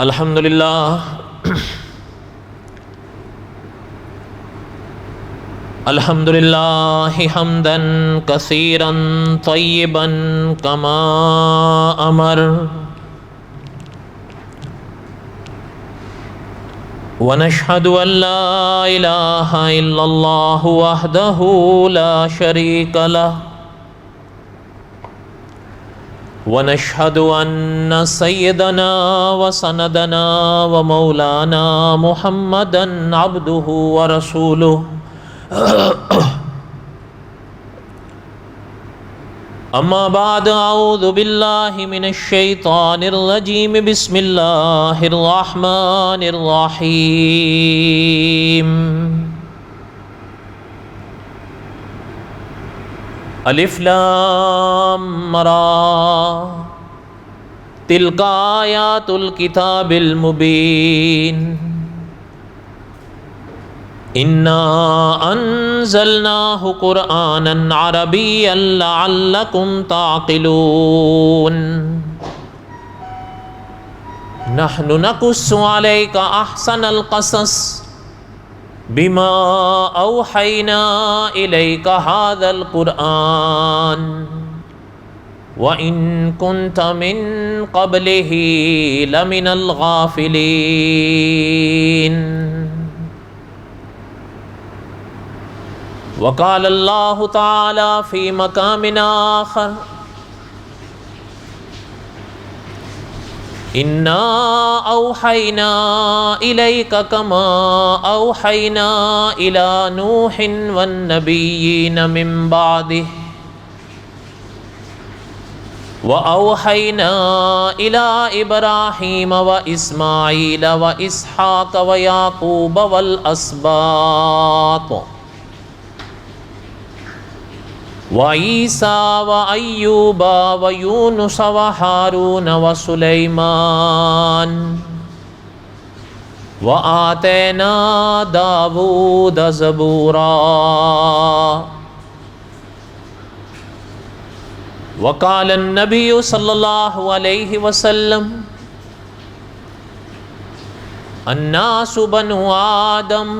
الحمد للہ الحمد للہ حمدا کثیرا طیبا کما امر ونشهد ان لا الہ الا اللہ وحدہ لا شریک لہ ونشهد ان سیدنا وسندنا ومولانا محمدا عبدہ ورسولہ اما بعد اعوذ باللہ من الشیطان الرجیم بسم اللہ الرحمن الرحیم الف لام را تلک آیات الکتاب المبین انا انزلناہ قرآنا عربیا لعلکم تعقلون نحن نقص علیک احسن القصص بما اوحینا الیک ھذا القرآن وَإِن كُنْتَ مِن قَبْلِهِ لَمِنَ الْغَافِلِينَ وقال اللہ تعالی فی مقام آخر انا اوحینا الیک کما اوحینا الی نوح والنبیین من بعدہ وأوحينا إلى إبراهيم وإسماعيل وإسحاق ويعقوب والأسباط وعيسى وأيوب ويونس وهارون وسليمان وآتينا داود زبورا وقال النبی صلی اللہ علیہ وسلم الناس بنو آدم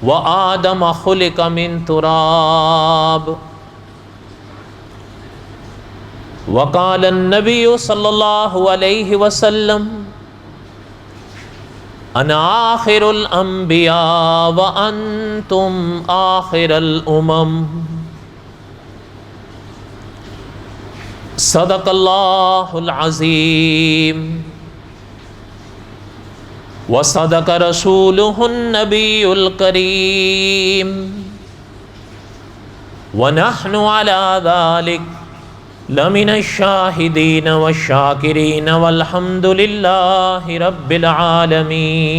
وآدم خلق من تراب وقال النبی صلی اللہ علیہ وسلم انا آخر الانبیاء وانتم آخر الامم صدق اللہ العظیم وصدق رسولہ النبی الکریم ونحن علی ذلک لمن الشاہدین والشاکرین والحمد للہ رب العالمین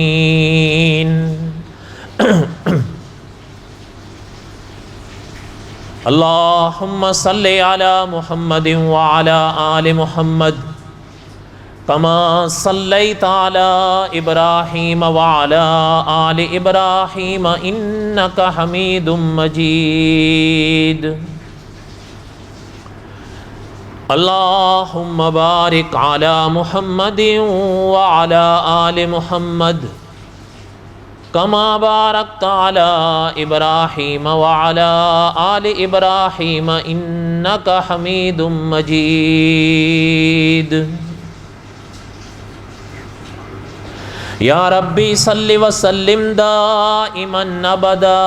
اللہم صلی علی محمد وعلی آل محمد کما صلیت علی ابراہیم وعلی آل ابراہیم انکا حمید مجید اللہم بارک علی محمد وعلی آل محمد کما بارکت علی ابراہیم وعلی آل ابراہیم انکا حمید مجید یا ربی صلی وسلم دائما ابدا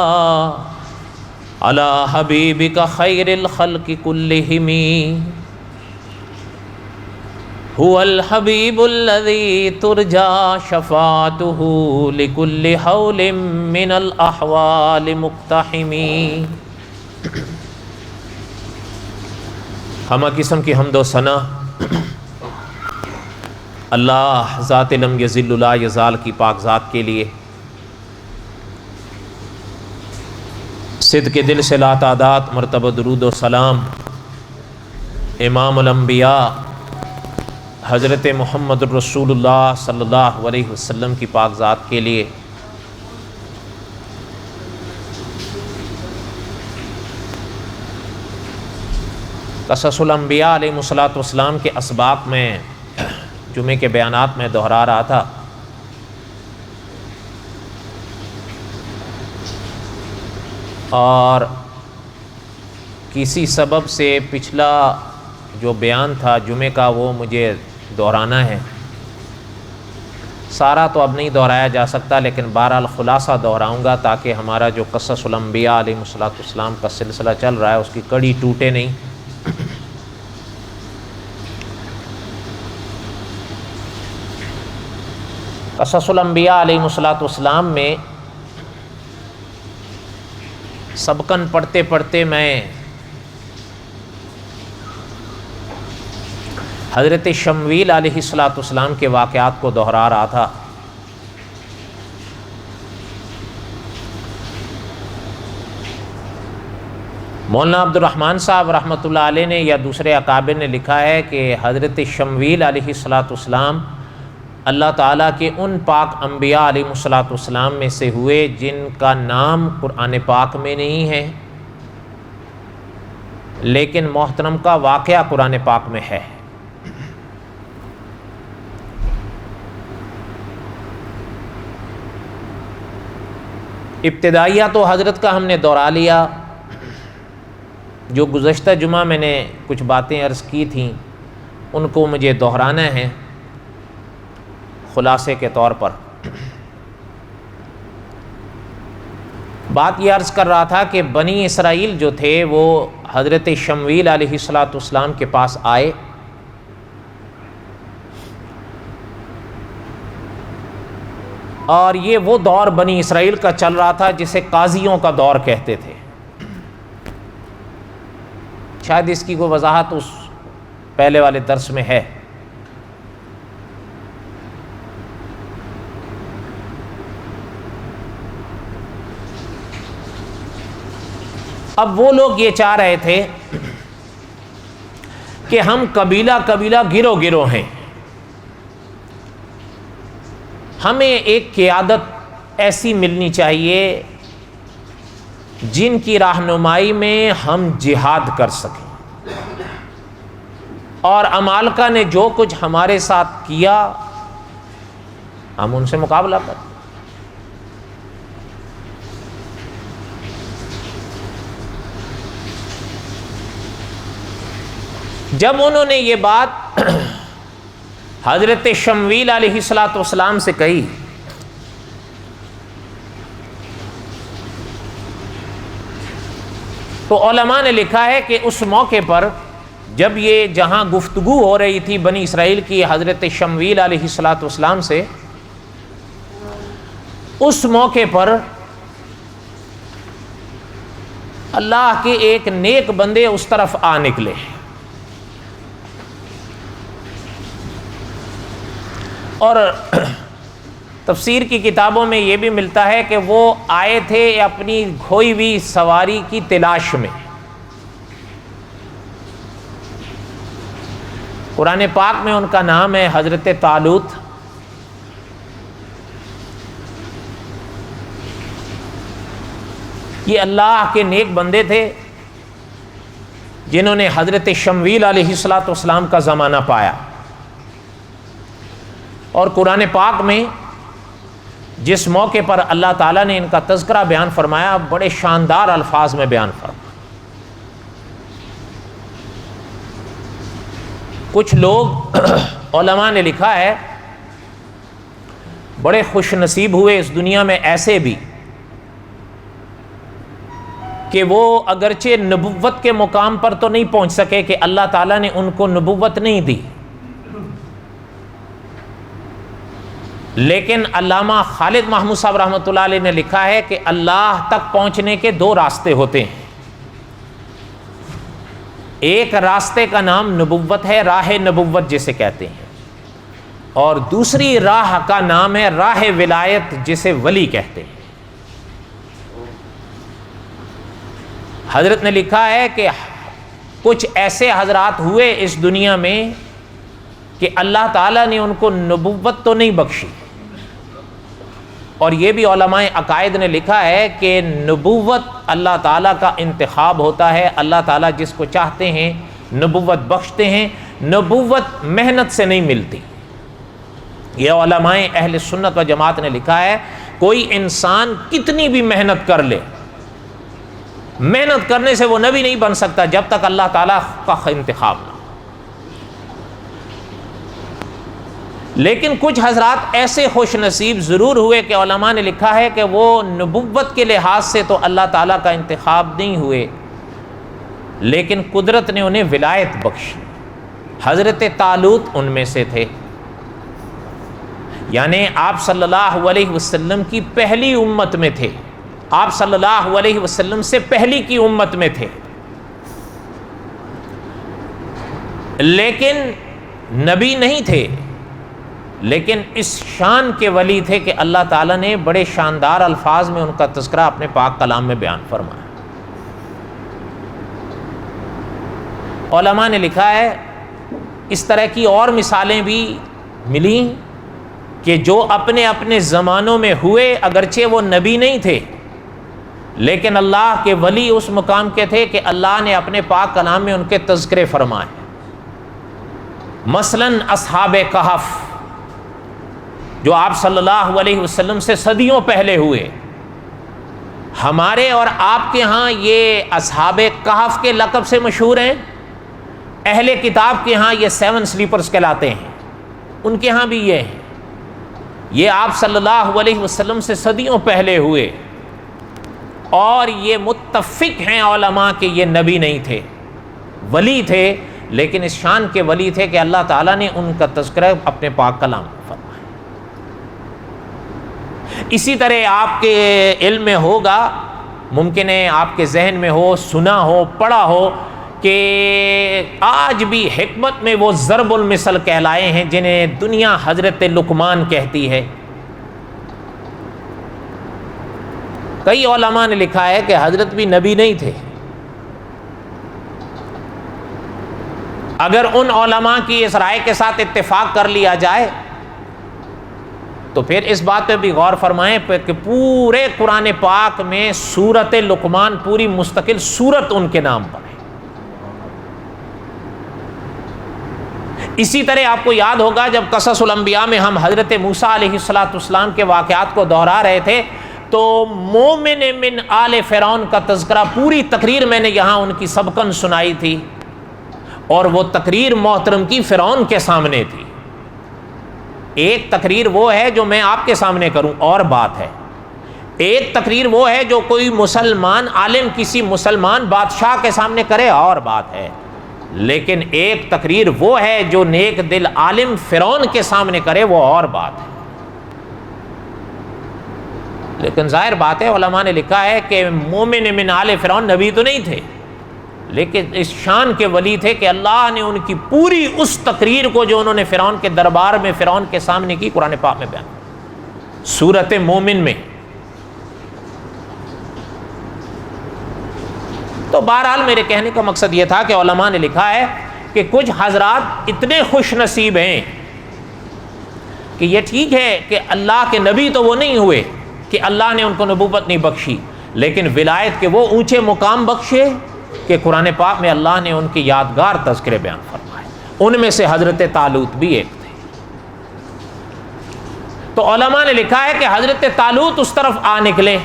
علی حبیبک خیر الخلق کلہم هو الحبیب الذی ترجا شفاعتہ لکل حول من الاحوال مقتحم ہمہ قسم کی حمد و ثنا اللہ ذات لم یزل لا یزال کی پاک ذات کے لیے صدق دل سے لا تعداد مرتبہ درود و سلام امام الانبیاء حضرت محمد الرسول اللہ صلی اللہ علیہ وسلم کی پاک ذات کے لیے قصص الانبیاء علیہ الصلوۃ والسلام کے اسباق میں جمعے کے بیانات میں دہرا رہا تھا، اور کسی سبب سے پچھلا جو بیان تھا جمعے کا وہ مجھے دہرانا ہے۔ سارا تو اب نہیں دہرایا جا سکتا، لیکن بہرحال خلاصہ دہراؤں گا تاکہ ہمارا جو قصص الانبیاء علیہ السلام کا سلسلہ چل رہا ہے اس کی کڑی ٹوٹے نہیں۔ قصص الانبیاء علیہ السلام میں سبقاً پڑھتے پڑھتے میں حضرت شمویل علیہ السلام کے واقعات کو دہرا رہا تھا۔ مولانا عبد الرحمن صاحب رحمۃ اللہ علیہ نے یا دوسرے اکابر نے لکھا ہے کہ حضرت شمویل علیہ السلام اللہ تعالیٰ کے ان پاک انبیاء علیہ السلام میں سے ہوئے جن کا نام قرآن پاک میں نہیں ہے، لیکن محترم کا واقعہ قرآن پاک میں ہے۔ ابتدائیہ تو حضرت کا ہم نے دہرا لیا، جو گزشتہ جمعہ میں نے کچھ باتیں عرض کی تھیں ان کو مجھے دہرانا ہے خلاصے کے طور پر۔ بات یہ عرض کر رہا تھا کہ بنی اسرائیل جو تھے وہ حضرت شمویل علیہ السلام کے پاس آئے، اور یہ وہ دور بنی اسرائیل کا چل رہا تھا جسے قاضیوں کا دور کہتے تھے۔ شاید اس کی کوئی وضاحت اس پہلے والے درس میں ہے۔ اب وہ لوگ یہ چاہ رہے تھے کہ ہم قبیلہ قبیلہ گروہ گروہ ہیں، ہمیں ایک قیادت ایسی ملنی چاہیے جن کی رہنمائی میں ہم جہاد کر سکیں، اور عمالقہ نے جو کچھ ہمارے ساتھ کیا ہم ان سے مقابلہ کریں۔ جب انہوں نے یہ بات حضرت شمویل علیہ السلام سے کہی تو علماء نے لکھا ہے کہ اس موقع پر جب یہ جہاں گفتگو ہو رہی تھی بنی اسرائیل کی حضرت شمویل علیہ السلام سے، اس موقع پر اللہ کے ایک نیک بندے اس طرف آ نکلے، اور تفسیر کی کتابوں میں یہ بھی ملتا ہے کہ وہ آئے تھے اپنی کھوئی ہوئی سواری کی تلاش میں۔ قرآن پاک میں ان کا نام ہے حضرت طالوت۔ یہ اللہ کے نیک بندے تھے جنہوں نے حضرت شمویل علیہ السلام کا زمانہ پایا، اور قرآن پاک میں جس موقع پر اللہ تعالیٰ نے ان کا تذکرہ بیان فرمایا بڑے شاندار الفاظ میں بیان فرمایا۔ کچھ لوگ علماء نے لکھا ہے بڑے خوش نصیب ہوئے اس دنیا میں ایسے بھی کہ وہ اگرچہ نبوت کے مقام پر تو نہیں پہنچ سکے کہ اللہ تعالیٰ نے ان کو نبوت نہیں دی، لیکن علامہ خالد محمود صاحب رحمۃ اللہ علیہ نے لکھا ہے کہ اللہ تک پہنچنے کے دو راستے ہوتے ہیں۔ ایک راستے کا نام نبوت ہے، راہ نبوت جسے کہتے ہیں، اور دوسری راہ کا نام ہے راہ ولایت جسے ولی کہتے ہیں۔ حضرت نے لکھا ہے کہ کچھ ایسے حضرات ہوئے اس دنیا میں کہ اللہ تعالیٰ نے ان کو نبوت تو نہیں بخشی، اور یہ بھی علماء عقائد نے لکھا ہے کہ نبوت اللہ تعالیٰ کا انتخاب ہوتا ہے، اللہ تعالیٰ جس کو چاہتے ہیں نبوت بخشتے ہیں، نبوت محنت سے نہیں ملتی، یہ علماء اہل سنت و جماعت نے لکھا ہے، کوئی انسان کتنی بھی محنت کر لے، محنت کرنے سے وہ نبی نہیں بن سکتا جب تک اللہ تعالیٰ کا انتخاب نہ ہو۔ لیکن کچھ حضرات ایسے خوش نصیب ضرور ہوئے کہ علماء نے لکھا ہے کہ وہ نبوت کے لحاظ سے تو اللہ تعالیٰ کا انتخاب نہیں ہوئے، لیکن قدرت نے انہیں ولایت بخشی۔ حضرت طالوت ان میں سے تھے، یعنی آپ صلی اللہ علیہ وسلم کی پہلی امت میں تھے، آپ صلی اللہ علیہ وسلم سے پہلی کی امت میں تھے، لیکن نبی نہیں تھے، لیکن اس شان کے ولی تھے کہ اللہ تعالیٰ نے بڑے شاندار الفاظ میں ان کا تذکرہ اپنے پاک کلام میں بیان فرمایا۔ علماء نے لکھا ہے اس طرح کی اور مثالیں بھی ملیں کہ جو اپنے اپنے زمانوں میں ہوئے، اگرچہ وہ نبی نہیں تھے لیکن اللہ کے ولی اس مقام کے تھے کہ اللہ نے اپنے پاک کلام میں ان کے تذکرے فرمائے۔ مثلاً اصحاب کہف جو آپ صلی اللہ علیہ وسلم سے صدیوں پہلے ہوئے، ہمارے اور آپ کے ہاں یہ اصحاب کہف کے لقب سے مشہور ہیں، اہل کتاب کے ہاں یہ 7 سلیپرز کہلاتے ہیں، ان کے ہاں بھی یہ ہیں۔ یہ آپ صلی اللہ علیہ وسلم سے صدیوں پہلے ہوئے اور یہ متفق ہیں علماء کہ یہ نبی نہیں تھے، ولی تھے، لیکن اس شان کے ولی تھے کہ اللہ تعالیٰ نے ان کا تذکرہ اپنے پاک کلام میں فرمایا۔ اسی طرح آپ کے علم میں ہوگا، ممکن ہے آپ کے ذہن میں ہو، سنا ہو، پڑھا ہو کہ آج بھی حکمت میں وہ ضرب المثل کہلائے ہیں جنہیں دنیا حضرت لقمان کہتی ہے۔ کئی علماء نے لکھا ہے کہ حضرت بھی نبی نہیں تھے۔ اگر ان علماء کی اس رائے کے ساتھ اتفاق کر لیا جائے تو پھر اس بات پہ بھی غور فرمائیں کہ پورے قرآن پاک میں سورت لقمان پوری مستقل سورت ان کے نام پر ہے۔ اسی طرح آپ کو یاد ہوگا جب قصص الانبیاء میں ہم حضرت موسیٰ علیہ السلام کے واقعات کو دہرا رہے تھے تو مومن من آل فرعون کا تذکرہ، پوری تقریر میں نے یہاں ان کی سبقاً سنائی تھی، اور وہ تقریر محترم کی فرعون کے سامنے تھی۔ ایک تقریر وہ ہے جو میں آپ کے سامنے کروں اور بات ہے، ایک تقریر وہ ہے جو کوئی مسلمان عالم کسی مسلمان بادشاہ کے سامنے کرے اور بات ہے، لیکن ایک تقریر وہ ہے جو نیک دل عالم فرعون کے سامنے کرے وہ اور بات ہے۔ لیکن ظاہر بات ہے علماء نے لکھا ہے کہ مومن من آل فرعون نبی تو نہیں تھے، لیکن اس شان کے ولی تھے کہ اللہ نے ان کی پوری اس تقریر کو جو انہوں نے فرعون کے دربار میں فرعون کے سامنے کی قرآن پاک میں بیان سورۃ مومن میں۔ تو بہرحال میرے کہنے کا مقصد یہ تھا کہ علماء نے لکھا ہے کہ کچھ حضرات اتنے خوش نصیب ہیں کہ یہ ٹھیک ہے کہ اللہ کے نبی تو وہ نہیں ہوئے کہ اللہ نے ان کو نبوت نہیں بخشی، لیکن ولایت کے وہ اونچے مقام بخشے کہ قرآن پاک میں اللہ نے ان کی یادگار تذکرے بیان فرمائے۔ ان میں سے حضرت طالوت بھی ایک تھے۔ تو علماء نے لکھا ہے کہ حضرت طالوت اس طرف آ نکلے۔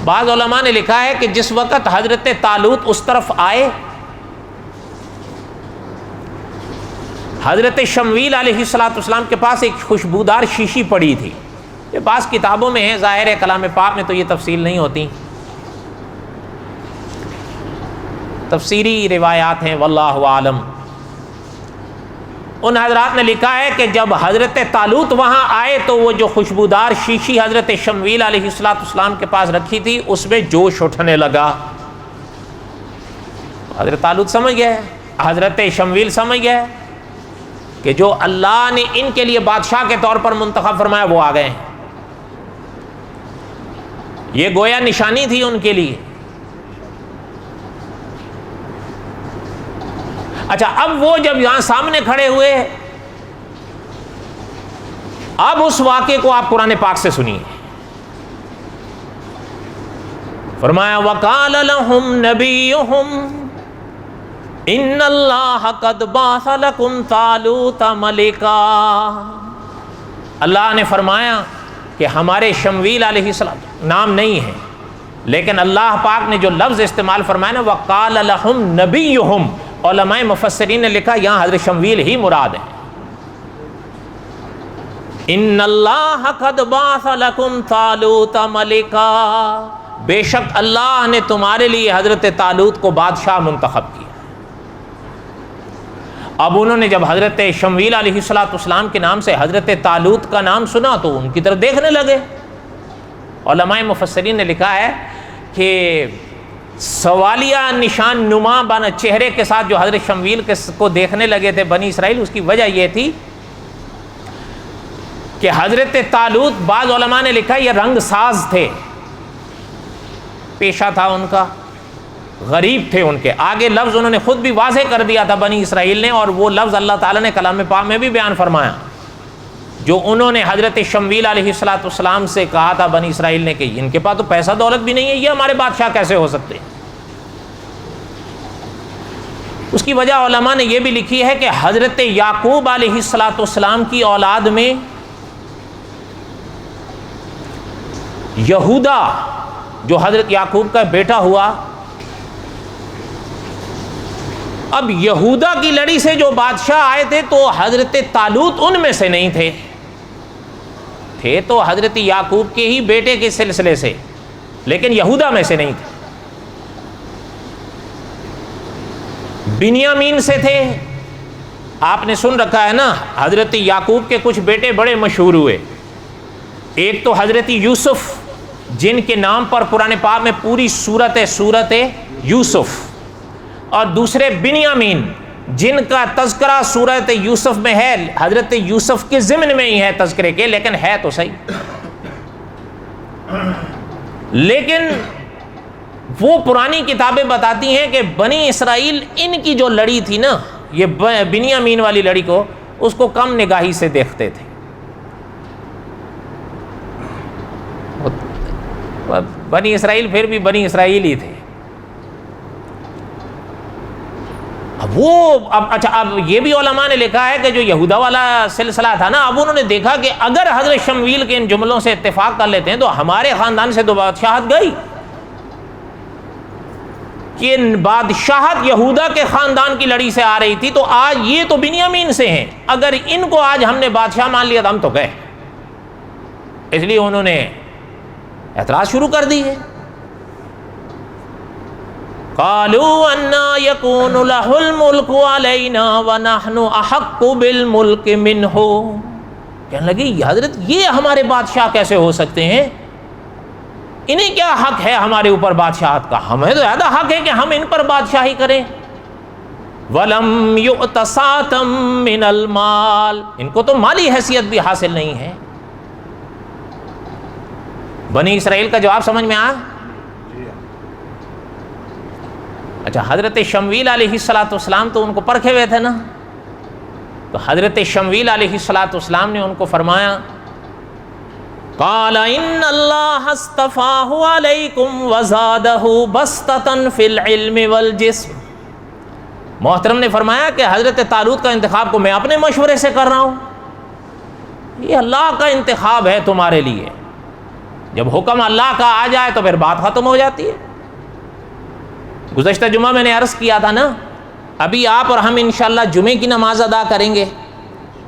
بعض علماء نے لکھا ہے کہ جس وقت حضرت طالوت اس طرف آئے، حضرت شمویل علیہ السلام کے پاس ایک خوشبودار شیشی پڑی تھی۔ یہ بعض کتابوں میں ہے، ظاہر ہے کلام پاک میں تو یہ تفصیل نہیں ہوتی، تفسیری روایات ہیں، واللہ عالم۔ ان حضرات نے لکھا ہے کہ جب حضرت طالوت وہاں آئے تو وہ جو خوشبودار شیشی حضرت شمویل علیہ السلام کے پاس رکھی تھی اس میں جوش اٹھنے لگا۔ حضرت طالوت سمجھ گئے، حضرت شمویل سمجھ گئے کہ جو اللہ نے ان کے لیے بادشاہ کے طور پر منتخب فرمایا وہ آ گئے ہیں۔ یہ گویا نشانی تھی ان کے لیے۔ اچھا، اب وہ جب یہاں سامنے کھڑے ہوئے، اب اس واقعے کو آپ قرآن پاک سے سنیے۔ فرمایا وَقَالَ لَهُمْ نَبِيُّهُمْ، ان اللہ قد بعث لکم طالوت ملکا، اللہ نے فرمایا کہ ہمارے شمویل علیہ السلام نام نہیں ہے، لیکن اللہ پاک نے جو لفظ استعمال فرمایا نا وقال لہم نبیہم، علماء مفسرین نے لکھا یہاں حضرت شمویل ہی مراد ہے۔ ان اللہ قد بعث لکم طالوت ملکا، بے شک اللہ نے تمہارے لیے حضرت طالوت کو بادشاہ منتخب کیا۔ اب انہوں نے جب حضرت شمویل علیہ السلام کے نام سے حضرت طالوت کا نام سنا تو ان کی طرف دیکھنے لگے۔ علماء مفسرین نے لکھا ہے کہ سوالیہ نشان نما بنا چہرے کے ساتھ جو حضرت شمویل کو دیکھنے لگے تھے بنی اسرائیل، اس کی وجہ یہ تھی کہ حضرت طالوت، بعض علماء نے لکھا یہ رنگ ساز تھے، پیشہ تھا ان کا، غریب تھے ان کے۔ آگے لفظ انہوں نے خود بھی واضح کر دیا تھا بنی اسرائیل نے، اور وہ لفظ اللہ تعالیٰ نے کلام پاک میں بھی بیان فرمایا، جو انہوں نے حضرت شمویل علیہ السلام سے کہا تھا بنی اسرائیل نے کہ ان کے پاس تو پیسہ دولت بھی نہیں ہے، یہ ہمارے بادشاہ کیسے ہو سکتے ہیں۔ اس کی وجہ علماء نے یہ بھی لکھی ہے کہ حضرت یعقوب علیہ السلام کی اولاد میں یہودا جو حضرت یعقوب کا بیٹا ہوا، اب یہودا کی لڑی سے جو بادشاہ آئے تھے تو حضرت طالوت ان میں سے نہیں تھے، تھے تو حضرت یعقوب کے ہی بیٹے کے سلسلے سے، لیکن یہودا میں سے نہیں تھے، بنیامین سے تھے۔ آپ نے سن رکھا ہے نا حضرت یعقوب کے کچھ بیٹے بڑے مشہور ہوئے، ایک تو حضرت یوسف جن کے نام پر قرآن پاک میں پوری سورت یوسف، اور دوسرے بنیامین جن کا تذکرہ سورت یوسف میں ہے، حضرت یوسف کے ضمن میں ہی ہے تذکرے کے، لیکن ہے تو صحیح۔ لیکن وہ پرانی کتابیں بتاتی ہیں کہ بنی اسرائیل ان کی جو لڑی تھی نا، یہ بنیامین والی لڑی کو، اس کو کم نگاہی سے دیکھتے تھے۔ بنی اسرائیل پھر بھی بنی اسرائیل ہی تھے۔ اب یہ بھی علماء نے لکھا ہے کہ جو یہودا والا سلسلہ تھا نا، اب انہوں نے دیکھا کہ اگر حضرت شمویل کے ان جملوں سے اتفاق کر لیتے ہیں تو ہمارے خاندان سے تو بادشاہت گئی، کہ بادشاہت یہودا کے خاندان کی لڑی سے آ رہی تھی، تو آج یہ تو بنیامین سے ہیں، اگر ان کو آج ہم نے بادشاہ مان لیا تو ہم تو گئے۔ اس لیے انہوں نے اعتراض شروع کر دی ہے۔ قالوا انا يكون له الملك علينا ونحن احق بالملك منه، کہنے لگے حضرت یہ ہمارے بادشاہ کیسے ہو سکتے ہیں، انہیں کیا حق ہے ہمارے اوپر بادشاہت کا، ہمیں تو زیادہ حق ہے کہ ہم ان پر بادشاہی کریں۔ ولم يؤت ساعة من المال، ان کو تو مالی حیثیت بھی حاصل نہیں ہے۔ بنی اسرائیل کا جواب سمجھ میں آیا؟ اچھا، حضرت شمویل علیہ السلام تو ان کو پرکھے ہوئے تھے نا، تو حضرت شمویل علیہ السلام نے ان کو فرمایا قال ان اللہ اصطفاہ علیکم وزادہ بسطۃ فی العلم والجسم، محترم نے فرمایا کہ حضرت طالوت کا انتخاب کو میں اپنے مشورے سے کر رہا ہوں، یہ اللہ کا انتخاب ہے تمہارے لیے، جب حکم اللہ کا آ جائے تو پھر بات ختم ہو جاتی ہے۔ گزشتہ جمعہ میں نے عرض کیا تھا نا، ابھی آپ اور ہم انشاءاللہ جمعے کی نماز ادا کریں گے،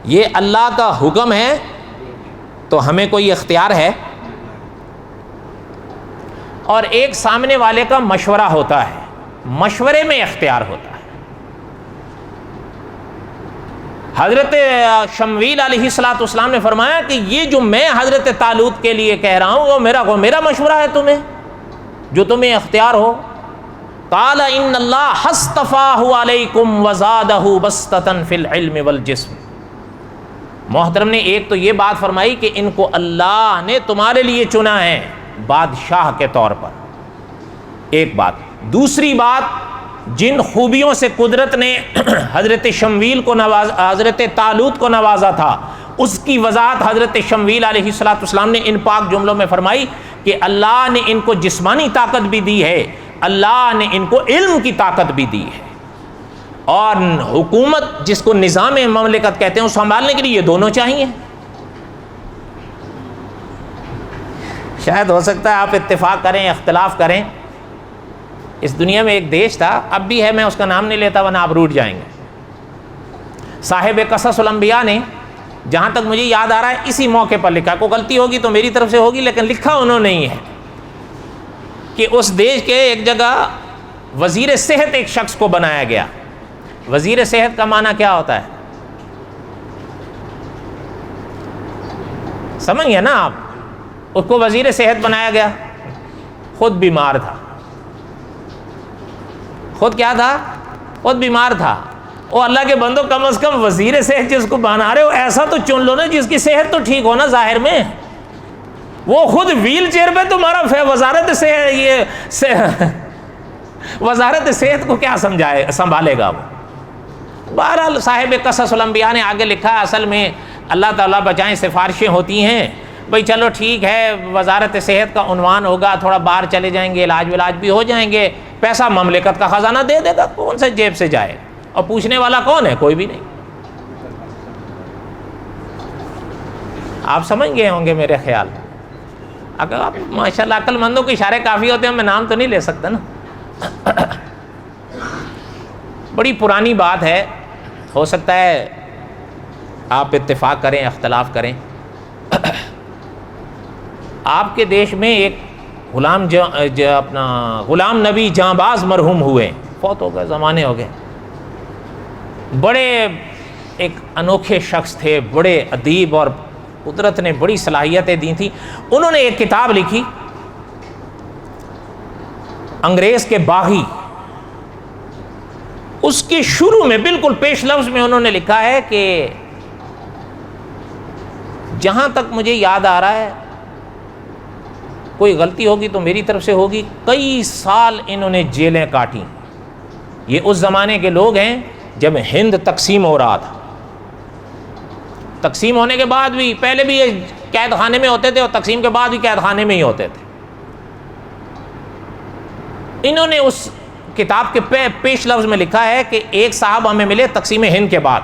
یہ اللہ کا حکم ہے تو ہمیں کوئی اختیار ہے، اور ایک سامنے والے کا مشورہ ہوتا ہے، مشورے میں اختیار ہوتا ہے۔ حضرت شمویل علیہ السلام نے فرمایا کہ یہ جو میں حضرت طالوت کے لیے کہہ رہا ہوں وہ میرا مشورہ ہے تمہیں، جو تمہیں اختیار ہو۔ قال ان اللہ اصطفاہ علیکم وزادہ بسطۃ فی العلم والجسم، محترم نے ایک تو یہ بات فرمائی کہ ان کو اللہ نے تمہارے لیے چنا ہے بادشاہ کے طور پر، ایک بات۔ دوسری بات، جن خوبیوں سے قدرت نے حضرت شمویل کو حضرت طالوت کو نوازا تھا، اس کی وضاحت حضرت شمویل علیہ السلام نے ان پاک جملوں میں فرمائی کہ اللہ نے ان کو جسمانی طاقت بھی دی ہے، اللہ نے ان کو علم کی طاقت بھی دی ہے۔ اور حکومت جس کو نظام مملکت کہتے ہیں اس سنبھالنے کے لیے یہ دونوں چاہیے. شاید ہو سکتا ہے آپ اتفاق کریں اختلاف کریں. اس دنیا میں ایک دیش تھا, اب بھی ہے, میں اس کا نام نہیں لیتا ورنہ آپ روٹ جائیں گے. صاحب قصص الانبیاء نے, جہاں تک مجھے یاد آ رہا ہے, اسی موقع پر لکھا, کوئی غلطی ہوگی تو میری طرف سے ہوگی, لیکن لکھا انہوں نے ہی ہے کہ اس دیش کے ایک جگہ وزیر صحت ایک شخص کو بنایا گیا. وزیر صحت کا معنی کیا ہوتا ہے سمجھ گئے نا آپ؟ اس کو وزیر صحت بنایا گیا, خود بیمار تھا. خود کیا تھا؟ خود بیمار تھا. او اللہ کے بندو, کم از کم وزیر صحت جس کو بنا رہے ہو ایسا تو چن لو نا جس کی صحت تو ٹھیک ہو نا ظاہر میں. وہ خود ویل چیئر پہ تمہارا وزارت صحت, یہ وزارت صحت کو کیا سنبھالے گا وہ. بہرحال صاحب قصص الانبیاء نے آگے لکھا, اصل میں اللہ تعالیٰ بچائیں سفارشیں ہوتی ہیں بھئی, چلو ٹھیک ہے وزارت صحت کا عنوان ہوگا, تھوڑا باہر چلے جائیں گے, علاج ولاج بھی ہو جائیں گے, پیسہ مملکت کا خزانہ دے دے گا, کون سے جیب سے جائے, اور پوچھنے والا کون ہے؟ کوئی بھی نہیں. آپ سمجھ گئے ہوں گے میرے خیال. اگر آپ ماشاءاللہ عقل مندوں کے اشارے کافی ہوتے ہیں, میں نام تو نہیں لے سکتا نا. بڑی پرانی بات ہے, ہو سکتا ہے آپ اتفاق کریں اختلاف کریں. آپ کے دیش میں ایک غلام نبی جانباز مرحوم ہوئے, فوت ہو گئے, زمانے ہو گئے. بڑے ایک انوکھے شخص تھے, بڑے ادیب, اور قدرت نے بڑی صلاحیتیں دی تھیں. انہوں نے ایک کتاب لکھی, انگریز کے باغی. اس کے شروع میں بالکل پیش لفظ میں انہوں نے لکھا ہے کہ جہاں تک مجھے یاد آ رہا ہے, کوئی غلطی ہوگی تو میری طرف سے ہوگی, کئی سال انہوں نے جیلیں کاٹی. یہ اس زمانے کے لوگ ہیں جب ہند تقسیم ہو رہا تھا. تقسیم ہونے کے بعد بھی, پہلے بھی یہ قید خانے میں ہوتے تھے اور تقسیم کے بعد بھی قید خانے میں ہی ہوتے تھے. انہوں نے اس کتاب کے پیش لفظ میں لکھا ہے کہ ایک صاحب ہمیں ملے تقسیم ہند کے بعد,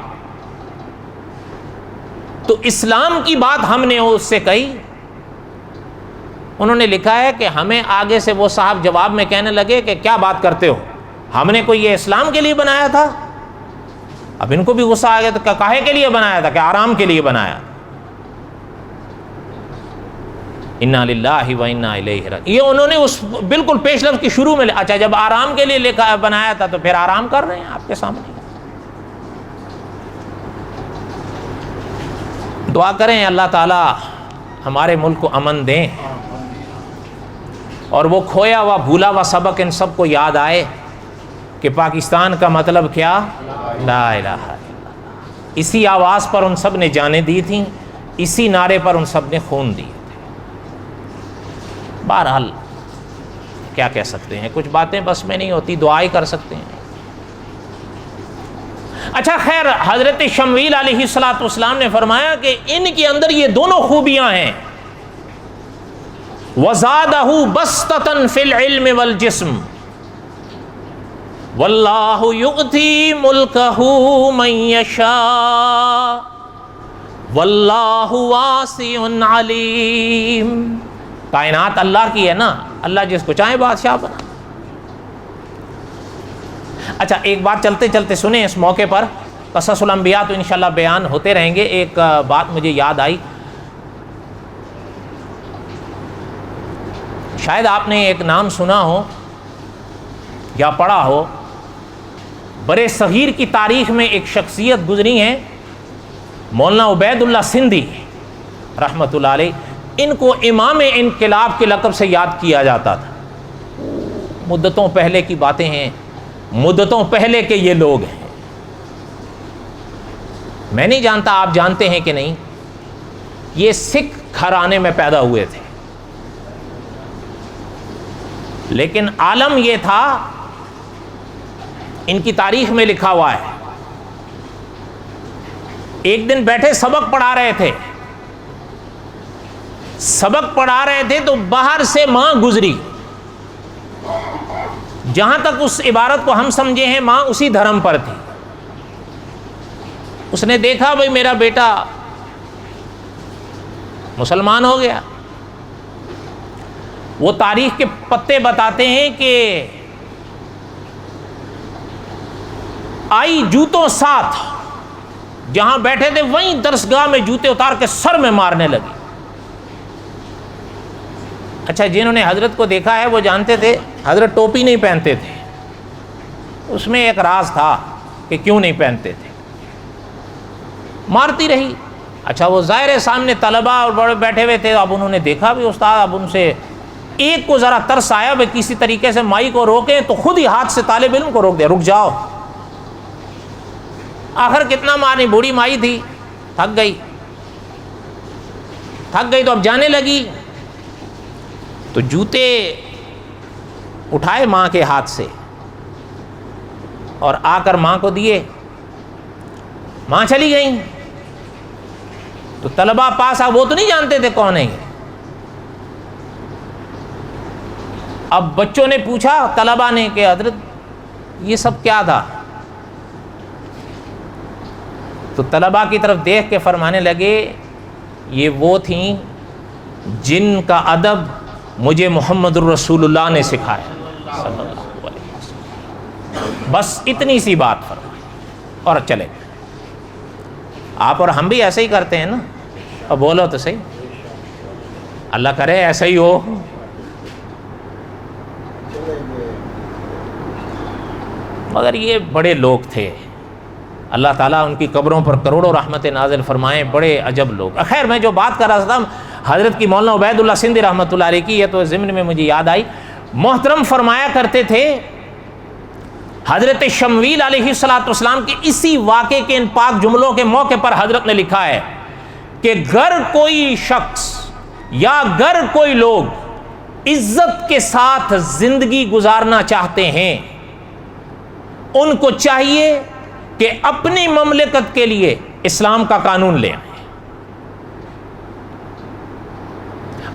تو اسلام کی بات ہم نے اس سے کہی. انہوں نے لکھا ہے کہ ہمیں آگے سے وہ صاحب جواب میں کہنے لگے کہ کیا بات کرتے ہو, ہم نے کوئی یہ اسلام کے لیے بنایا تھا. اب ان کو بھی غصہ آ گیا, تو کاہے کے لیے بنایا تھا, کہ آرام کے لیے بنایا. انا للہ و انا الیہ راجعون. یہ انہوں نے اس بالکل پیش لفظ کی شروع میں, اچھا جب آرام کے لیے لکھا بنایا تھا تو پھر آرام کر رہے ہیں آپ کے سامنے. دعا کریں اللہ تعالی ہمارے ملک کو امن دیں, اور وہ کھویا ہوا بھولا ہوا سبق ان سب کو یاد آئے کہ پاکستان کا مطلب کیا, لا الہ الا اللہ. اسی آواز پر ان سب نے جانیں دی تھیں, اسی نعرے پر ان سب نے خون دی. بہرحال کیا کہہ سکتے ہیں, کچھ باتیں بس میں نہیں ہوتی, دعا ہی کر سکتے ہیں. اچھا خیر, حضرت شمویل علیہ السلام نے فرمایا کہ ان کے اندر یہ دونوں خوبیاں ہیں, وَزَادَهُ بَسْطَةً فِي الْعِلْمِ وَالْجِسْمِ وَاللَّهُ يُؤْتِي مُلْكَهُ مَن يَشَاءُ وَاللَّهُ وَاسِعٌ عَلِيمٌ. کائنات اللہ کی ہے نا, اللہ جس کو چاہے بادشاہ بنا. اچھا ایک بات چلتے چلتے سنیں اس موقع پر, قصص الانبیاء تو انشاءاللہ بیان ہوتے رہیں گے. ایک بات مجھے یاد آئی, شاید آپ نے ایک نام سنا ہو یا پڑھا ہو. برے صغیر کی تاریخ میں ایک شخصیت گزری ہیں, مولانا عبید اللہ سندھی رحمۃ اللہ علیہ. ان کو امام انقلاب کے لقب سے یاد کیا جاتا تھا. مدتوں پہلے کی باتیں ہیں, مدتوں پہلے کے یہ لوگ ہیں. میں نہیں جانتا آپ جانتے ہیں کہ نہیں, یہ سکھ گھرانے میں پیدا ہوئے تھے, لیکن عالم یہ تھا, ان کی تاریخ میں لکھا ہوا ہے, ایک دن بیٹھے سبق پڑھا رہے تھے, تو باہر سے ماں گزری. جہاں تک اس عبارت کو ہم سمجھے ہیں, ماں اسی دھرم پر تھی. اس نے دیکھا بھئی میرا بیٹا مسلمان ہو گیا. وہ تاریخ کے پتے بتاتے ہیں کہ آئی جوتوں ساتھ، جہاں بیٹھے تھے وہیں درسگاہ میں جوتے اتار کے سر میں مارنے لگی. اچھا، جنہوں نے حضرت کو دیکھا ہے وہ جانتے تھے حضرت ٹوپی نہیں پہنتے تھے. اس میں ایک راز تھا کہ کیوں نہیں پہنتے تھے. مارتی رہی. اچھا، وہ ظاہر سامنے طلبہ اور بڑے بیٹھے ہوئے تھے. اب انہوں نے دیکھا بھی استاد، اب ان سے ایک کو ذرا ترس آیا بھائی کسی طریقے سے مائی کو روکیں، تو خود ہی ہاتھ سے طالب علم کو روک دیا، رک جاؤ. آخر کتنا مارنی، بوڑھی مائی تھی، تھک گئی تو اب جانے لگی. تو جوتے اٹھائے ماں کے ہاتھ سے اور آ کر ماں کو دیے. ماں چلی گئیں. تو طلبہ پاس وہ تو نہیں جانتے تھے کون ہے یہ. اب بچوں نے پوچھا طلبہ نے کہ حضرت یہ سب کیا تھا؟ تو طلبہ کی طرف دیکھ کے فرمانے لگے یہ وہ تھیں جن کا ادب مجھے محمد الرسول اللہ نے سکھایا صلی اللہ علیہ وسلم. بس اتنی سی بات فرمائی اور چلے گئے. آپ اور ہم بھی ایسے ہی کرتے ہیں نا. اور بولو تو صحیح، اللہ کرے ایسا ہی ہو. مگر یہ بڑے لوگ تھے، اللہ تعالیٰ ان کی قبروں پر کروڑوں رحمت نازل فرمائیں. بڑے عجب لوگ. خیر، میں جو بات کر رہا تھا حضرت کی مولانا عبید اللہ سندھی رحمۃ اللہ علیہ کی، یہ تو ضمن میں مجھے یاد آئی. محترم فرمایا کرتے تھے حضرت شمویل علیہ السلام کے اسی واقعے کے ان پاک جملوں کے موقع پر حضرت نے لکھا ہے کہ گر کوئی شخص یا گر کوئی لوگ عزت کے ساتھ زندگی گزارنا چاہتے ہیں، ان کو چاہیے کہ اپنی مملکت کے لیے اسلام کا قانون لے آئیں.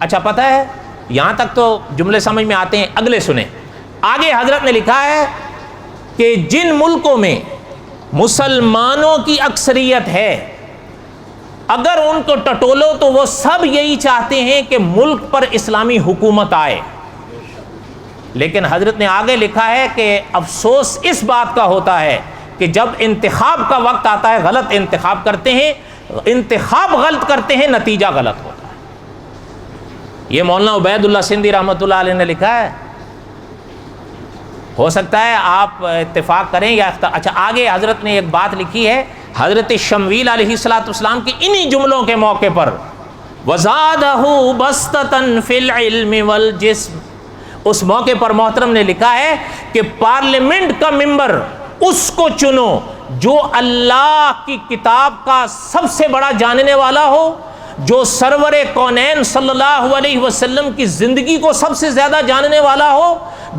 اچھا، پتہ ہے یہاں تک تو جملے سمجھ میں آتے ہیں. اگلے سنیں. آگے حضرت نے لکھا ہے کہ جن ملکوں میں مسلمانوں کی اکثریت ہے، اگر ان کو ٹٹولو تو وہ سب یہی چاہتے ہیں کہ ملک پر اسلامی حکومت آئے. لیکن حضرت نے آگے لکھا ہے کہ افسوس اس بات کا ہوتا ہے کہ جب انتخاب کا وقت آتا ہے غلط انتخاب کرتے ہیں، انتخاب غلط کرتے ہیں، نتیجہ غلط ہوتا ہے. یہ مولانا عبید اللہ سندھی رحمۃ اللہ علیہ نے لکھا ہے. ہو سکتا ہے آپ اتفاق کریں یا اچھا، آگے حضرت نے ایک بات لکھی ہے حضرت شمویل علیہ السلام کے انہی جملوں کے موقع پر، وَزَادَهُ بَسْطَةً فِي الْعِلْمِ وَالْجِسْمِ. اس موقع پر محترم نے لکھا ہے کہ پارلیمنٹ کا ممبر اس کو چنو جو اللہ کی کتاب کا سب سے بڑا جاننے والا ہو، جو سرور کونین صلی اللہ علیہ وسلم کی زندگی کو سب سے زیادہ جاننے والا ہو،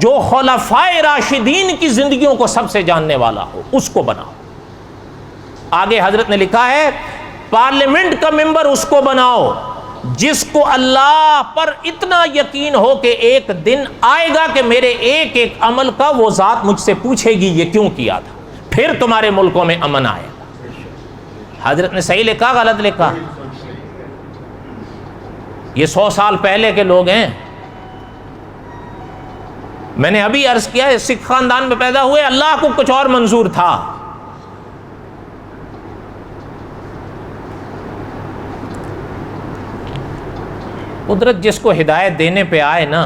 جو خلفائے راشدین کی زندگیوں کو سب سے جاننے والا ہو، اس کو بناؤ. آگے حضرت نے لکھا ہے پارلیمنٹ کا ممبر اس کو بناؤ جس کو اللہ پر اتنا یقین ہو کہ ایک دن آئے گا کہ میرے ایک ایک عمل کا وہ ذات مجھ سے پوچھے گی یہ کیوں کیا تھا، پھر تمہارے ملکوں میں امن آئے گا. حضرت نے صحیح لکھا غلط لکھا؟ یہ 100 سال پہلے کے لوگ ہیں. میں نے ابھی عرض کیا ہے سکھ خاندان میں پیدا ہوئے، اللہ کو کچھ اور منظور تھا. قدرت جس کو ہدایت دینے پہ آئے نا،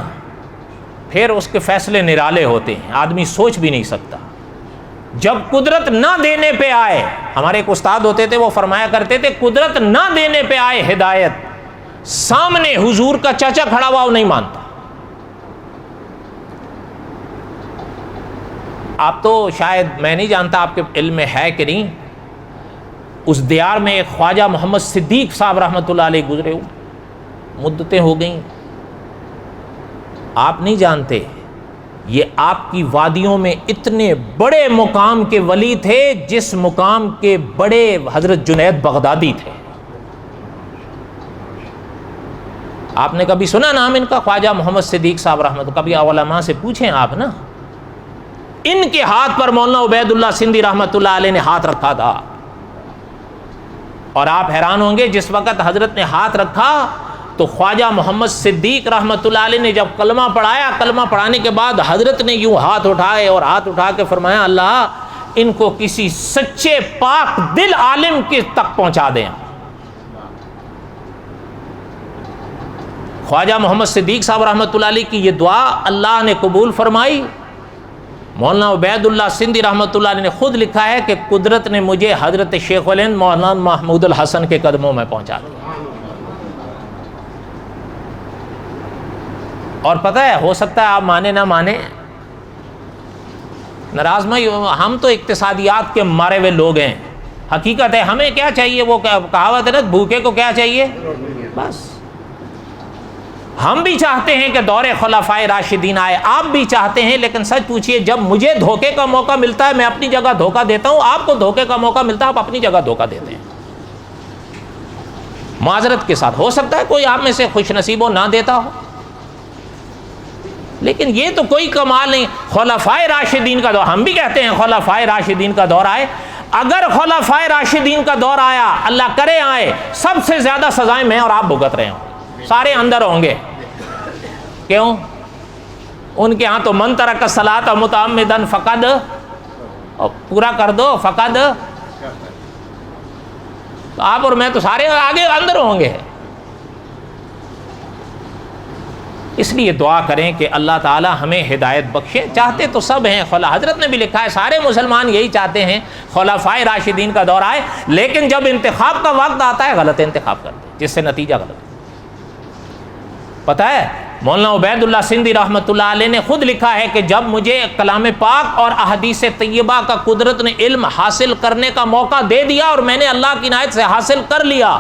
پھر اس کے فیصلے نرالے ہوتے ہیں، آدمی سوچ بھی نہیں سکتا. جب قدرت نہ دینے پہ آئے، ہمارے ایک استاد ہوتے تھے وہ فرمایا کرتے تھے قدرت نہ دینے پہ آئے ہدایت، سامنے حضور کا چاچا کھڑا ہوا وہ نہیں مانتا. آپ تو شاید، میں نہیں جانتا آپ کے علم میں ہے کہ نہیں، اس دیار میں ایک خواجہ محمد صدیق صاحب رحمۃ اللہ علیہ گزرے ہوئے، مدتیں ہو گئیں. آپ نہیں جانتے یہ آپ کی وادیوں میں اتنے بڑے مقام کے ولی تھے جس مقام کے بڑے حضرت جنید بغدادی تھے. آپ نے کبھی سنا نام ان کا؟ خواجہ محمد صدیق صاحب رحمۃ. کبھی علماء سے پوچھیں آپ نا. ان کے ہاتھ پر مولانا عبید اللہ سندھی رحمۃ اللہ علیہ نے ہاتھ رکھا تھا. اور آپ حیران ہوں گے جس وقت حضرت نے ہاتھ رکھا تو خواجہ محمد صدیق رحمۃ اللہ علیہ نے جب کلمہ پڑھایا، کلمہ پڑھانے کے بعد حضرت نے یوں ہاتھ اٹھائے اور ہاتھ اٹھا کے فرمایا اللہ ان کو کسی سچے پاک دل عالم کے تک پہنچا دیں۔ خواجہ محمد صدیق صاحب رحمۃ اللہ علیہ کی یہ دعا اللہ نے قبول فرمائی۔ مولانا عبید اللہ سندھی رحمۃ اللہ علیہ نے خود لکھا ہے کہ قدرت نے مجھے حضرت شیخ الہند مولانا محمود الحسن کے قدموں میں پہنچا دیا۔ اور پتہ ہے ہو سکتا ہے آپ مانے نہ مانے، ناراض میں، ہم تو اقتصادیات کے مارے ہوئے لوگ ہیں، حقیقت ہے ہمیں کیا چاہیے، وہ کہاوت ہے نا بھوکے کو کیا چاہیے، بس ہم بھی چاہتے ہیں کہ دور خلفائے راشدین آئے، آپ بھی چاہتے ہیں، لیکن سچ پوچھئے جب مجھے دھوکے کا موقع ملتا ہے میں اپنی جگہ دھوکہ دیتا ہوں، آپ کو دھوکے کا موقع ملتا ہے آپ اپنی جگہ دھوکہ دیتے ہیں۔ معذرت کے ساتھ ہو سکتا ہے کوئی آپ میں سے خوش نصیب ہو نہ دیتا ہو، لیکن یہ تو کوئی کمال نہیں۔ خلفائے راشدین کا دور، ہم بھی کہتے ہیں خلفائے راشدین کا دور آئے، اگر خلفائے راشدین کا دور آیا، اللہ کرے آئے، سب سے زیادہ سزائیں میں اور آپ بھگت رہے ہوں، سارے اندر ہوں گے۔ کیوں؟ ان کے ہاں تو من ترک الصلاۃ متعمدا فقد، اور پورا کر دو فقد، تو آپ اور میں تو سارے آگے اندر ہوں گے۔ اس لیے دعا کریں کہ اللہ تعالی ہمیں ہدایت بخشے۔ چاہتے تو سب ہیں، حضرت نے بھی لکھا ہے سارے مسلمان یہی چاہتے ہیں خلفائے راشدین کا دور آئے، لیکن جب انتخاب کا وقت آتا ہے غلط انتخاب کرتے ہیں جس سے نتیجہ غلط۔ پتہ ہے مولانا عبید اللہ سندھی رحمۃ اللہ علیہ نے خود لکھا ہے کہ جب مجھے کلام پاک اور احادیث طیبہ کا قدرت نے علم حاصل کرنے کا موقع دے دیا اور میں نے اللہ کی عنایت سے حاصل کر لیا،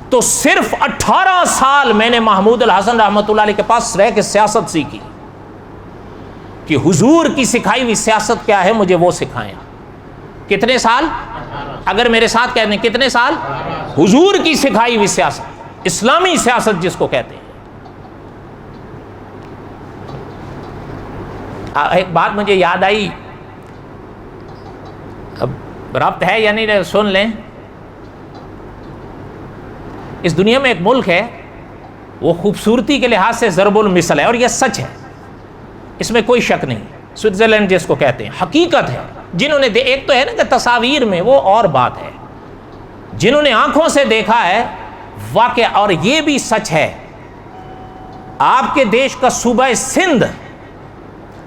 تو صرف 18 سال میں نے محمود الحسن رحمۃ اللہ علیہ کے پاس رہ کے سیاست سیکھی کہ حضور کی سکھائی ہوئی سیاست کیا ہے مجھے وہ سکھائیں۔ کتنے سال؟ اگر میرے ساتھ کہتے ہیں کتنے سال؟ حضور کی سکھائی ہوئی سیاست، اسلامی سیاست جس کو کہتے ہیں۔ ایک بات مجھے یاد آئی، اب ربط ہے یا نہیں سن لیں۔ اس دنیا میں ایک ملک ہے وہ خوبصورتی کے لحاظ سے ضرب المثل ہے، اور یہ سچ ہے، اس میں کوئی شک نہیں، سوئٹزرلینڈ جس کو کہتے ہیں، حقیقت ہے۔ جنہوں نے ایک تو ہے نا کہ تصاویر میں وہ اور بات ہے، جنہوں نے آنکھوں سے دیکھا ہے واقعہ، اور یہ بھی سچ ہے آپ کے دیش کا صوبہ سندھ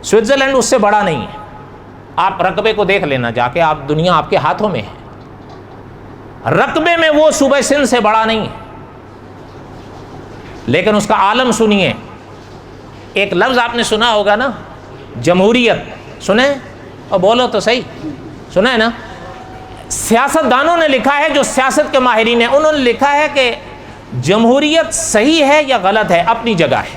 سوئٹزرلینڈ اس سے بڑا نہیں ہے، آپ رقبے کو دیکھ لینا جا کے، آپ دنیا آپ کے ہاتھوں میں ہے، رقبے میں وہ صوبہ سندھ سے بڑا نہیں ہے، لیکن اس کا عالم سنیے۔ ایک لفظ آپ نے سنا ہوگا نا، جمہوریت، سنے؟ اور بولو تو صحیح، سنا ہے نا؟ سیاست دانوں نے لکھا ہے، جو سیاست کے ماہرین ہیں انہوں نے لکھا ہے کہ جمہوریت صحیح ہے یا غلط ہے اپنی جگہ ہے،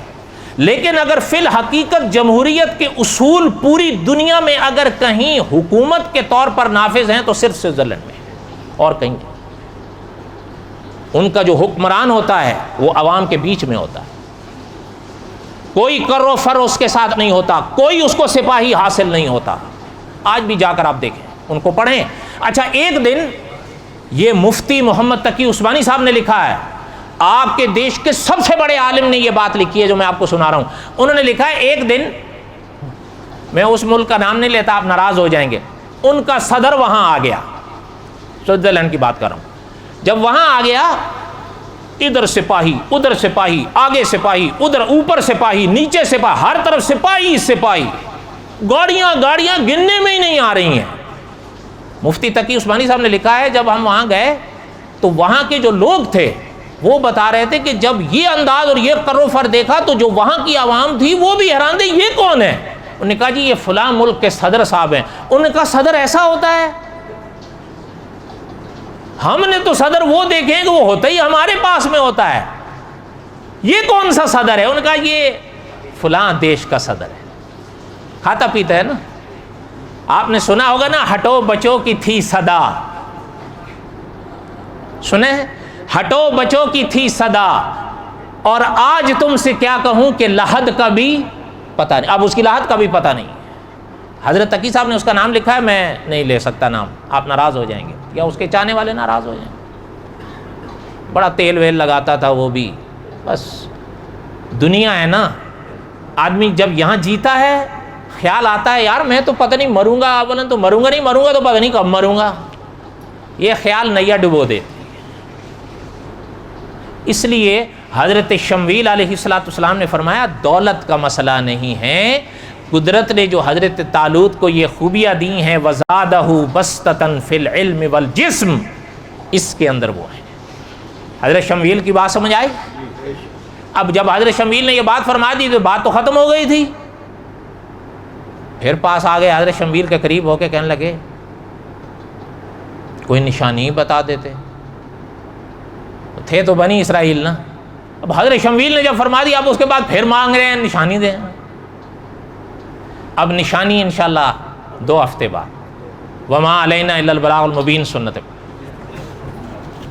لیکن اگر فی الحقیقت جمہوریت کے اصول پوری دنیا میں اگر کہیں حکومت کے طور پر نافذ ہیں تو صرف سوئٹزرلینڈ میں ہے اور کہیں نہیں۔ ان کا جو حکمران ہوتا ہے وہ عوام کے بیچ میں ہوتا ہے، کوئی کر و فر اس کے ساتھ نہیں ہوتا، کوئی اس کو سپاہی حاصل نہیں ہوتا۔ آج بھی جا کر آپ دیکھیں، ان کو پڑھیں۔ اچھا، ایک دن یہ مفتی محمد تقی عثمانی صاحب نے لکھا ہے، آپ کے دیش کے سب سے بڑے عالم نے یہ بات لکھی ہے جو میں آپ کو سنا رہا ہوں۔ انہوں نے لکھا ہے ایک دن، میں اس ملک کا نام نہیں لیتا آپ ناراض ہو جائیں گے، ان کا صدر وہاں آ گیا، سوئٹزرلینڈ کی بات کر رہا ہوں۔ جب وہاں آ گیا، ادھر سپاہی ادھر سپاہی، آگے سپاہی ادھر، اوپر سپاہی نیچے سپاہی، ہر طرف سپاہی سپاہی، گاڑیاں گننے میں ہی نہیں آ رہی ہیں۔ مفتی تقی عثمانی صاحب نے لکھا ہے جب ہم وہاں گئے تو وہاں کے جو لوگ تھے وہ بتا رہے تھے کہ جب یہ انداز اور یہ کر و فر دیکھا تو جو وہاں کی عوام تھی وہ بھی حیران تھی، یہ کون ہے؟ انہوں نے کہا جی یہ فلاں ملک کے صدر صاحب ہیں۔ انہوں نے کہا صدر ایسا ہوتا ہے؟ ہم نے تو صدر وہ دیکھے کہ وہ ہوتا ہی ہمارے پاس میں ہوتا ہے، یہ کون سا صدر ہے؟ انہوں نے کہا یہ فلاں دیش کا صدر ہے، کھاتا پیتا ہے نا۔ آپ نے سنا ہوگا نا، ہٹو بچوں کی تھی صدا، سنے؟ ہٹو بچوں کی تھی صدا، اور آج تم سے کیا کہوں کہ لحد کا بھی پتہ نہیں، اب اس کی لحد کا بھی پتہ نہیں۔ حضرت تقی صاحب نے اس کا نام لکھا ہے، میں نہیں لے سکتا نام، آپ ناراض ہو جائیں گے یا اس کے چاہنے والے ناراض ہو جائیں گے۔ بڑا تیل ویل لگاتا تھا وہ بھی. بس دنیا ہے نا, آدمی جب یہاں جیتا ہے خیال آتا ہے یار میں تو پتہ نہیں مروں گا, اولاً تو مروں گا نہیں, مروں گا تو پتہ نہیں کب مروں گا, یہ خیال نیا ڈبو دیتے. اس لیے حضرت شمویل علیہ السلام نے فرمایا دولت کا مسئلہ نہیں ہے, قدرت نے جو حضرت طالوت کو یہ خوبیاں دی ہیں وَزَادَهُ بَسْطَةً فِي الْعِلْمِ وَالْجِسْمِ, اس کے اندر وہ ہے. حضرت شمویل کی بات سمجھ آئی؟ اب جب حضرت شمویل نے یہ بات فرما دی تو بات تو ختم ہو گئی تھی. پھر پاس آ گئے حضرت شمویل کے قریب ہو کے کہنے لگے کوئی نشانی بتا دیتے, تھے تو بنی اسرائیل نا. اب حضرت شمویل نے جب فرما دیا اب اس کے بعد پھر مانگ رہے ہیں نشانی دیں. اب نشانی انشاءاللہ 2 ہفتے بعد. وما علینا الا البلاغ المبین سنت.